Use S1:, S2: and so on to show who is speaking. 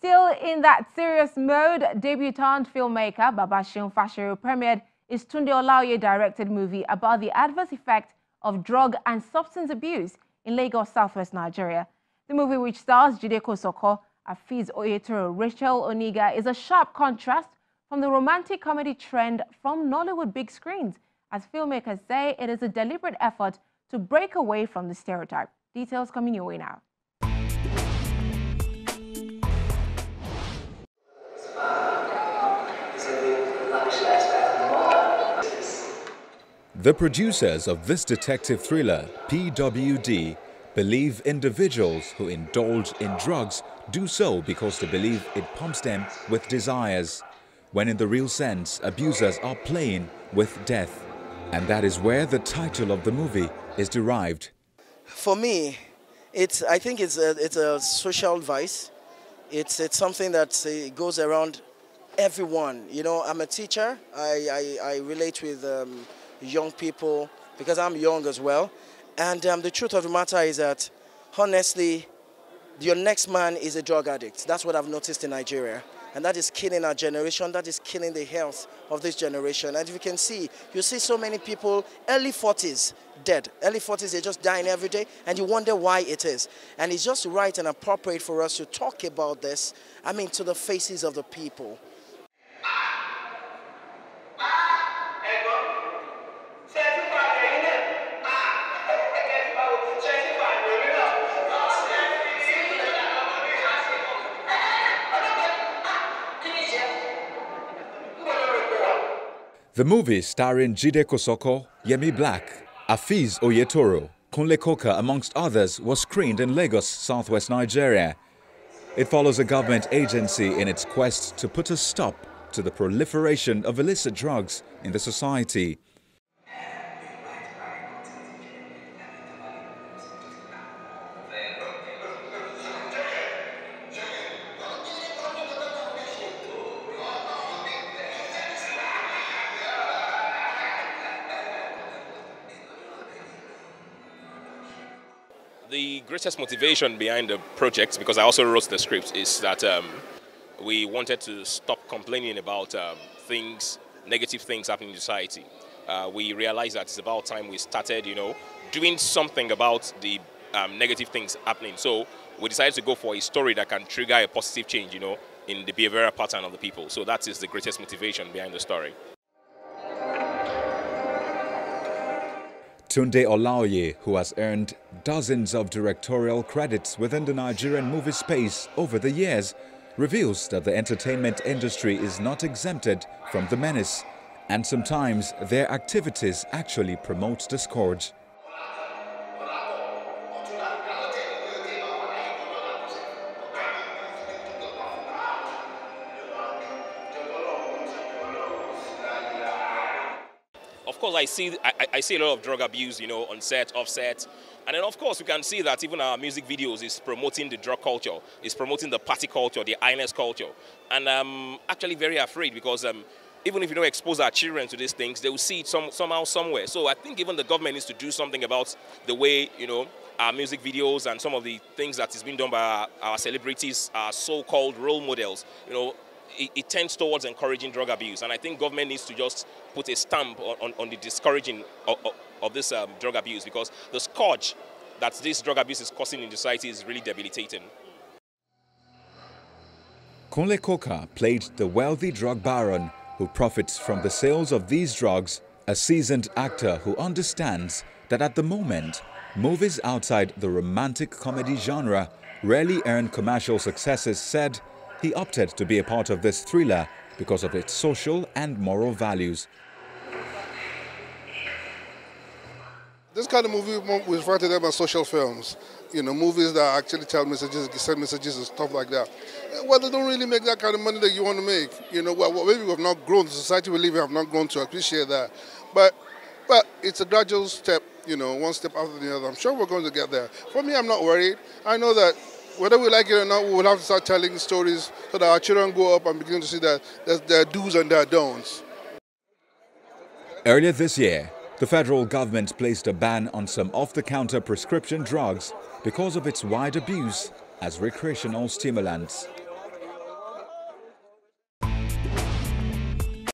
S1: Still in that serious mode, debutant filmmaker Babaseun Fasheru premiered his Tunde Olaoye-directed movie about the adverse effect of drug and substance abuse in Lagos, southwest Nigeria. The movie, which stars Jide Kosoko, Afiz Oyetoro, Rachel Oniga, is a sharp contrast from the romantic comedy trend from Nollywood big screens, as filmmakers say it is a deliberate effort to break away from the stereotype. Details coming your way now.
S2: The producers of this detective thriller, PWD, believe individuals who indulge in drugs do so because they believe it pumps them with desires, when in the real sense, abusers are playing with death. And that is where the title of the movie is derived.
S3: For me, I think it's a social vice. It's something that goes around everyone. You know, I'm a teacher. I relate with young people because I'm young as well. And the truth of the matter is that, honestly, your next man is a drug addict. That's what I've noticed in Nigeria. And that is killing our generation. That is killing the health of this generation. And if you can see, you see so many people, early 40s, dead. Early 40s, they're just dying every day. And you wonder why it is. And it's just right and appropriate for us to talk about this, I mean, to the faces of the people.
S2: The movie, starring Jide Kosoko, Yemi Black, Afiz Oyetoro, Kunle Koka, amongst others, was screened in Lagos, southwest Nigeria. It follows a government agency in its quest to put a stop to the proliferation of illicit drugs in the society.
S4: The greatest motivation behind the project, because I also wrote the script, is that we wanted to stop complaining about negative things happening in society. We realized that it's about time we started, doing something about the negative things happening. So we decided to go for a story that can trigger a positive change, in the behavioral pattern of the people. So that is the greatest motivation behind the story.
S2: Tunde Olaoye, who has earned dozens of directorial credits within the Nigerian movie space over the years, reveals that the entertainment industry is not exempted from the menace, and sometimes their activities actually promote the scourge.
S4: Of course, I see a lot of drug abuse, on set, off set. And then, of course, we can see that even our music videos is promoting the drug culture, is promoting the party culture, the highness culture. And I'm actually very afraid because even if you don't expose our children to these things, they will see it somehow, somewhere. So I think even the government needs to do something about the way, our music videos and some of the things that is being done by our celebrities, our so-called role models, it tends towards encouraging drug abuse. And I think government needs to just put a stamp on the discouraging of this drug abuse, because the scourge that this drug abuse is causing in society is really debilitating.
S2: Kunle Koka played the wealthy drug baron who profits from the sales of these drugs, a seasoned actor who understands that at the moment, movies outside the romantic comedy genre rarely earn commercial successes, said he opted to be a part of this thriller because of its social and moral values.
S5: This kind of movie, we refer to them as social films. Movies that actually tell messages, send messages and stuff like that. Well, they don't really make that kind of money that you want to make. Well, maybe we have not grown, the society we live in have not grown to appreciate that. But it's a gradual step, one step after the other. I'm sure we're going to get there. For me, I'm not worried. I know that whether we like it or not, we will have to start telling stories so that our children grow up and begin to see that there are do's and there are don'ts.
S2: Earlier this year, the federal government placed a ban on some off-the-counter prescription drugs because of its wide abuse as recreational stimulants.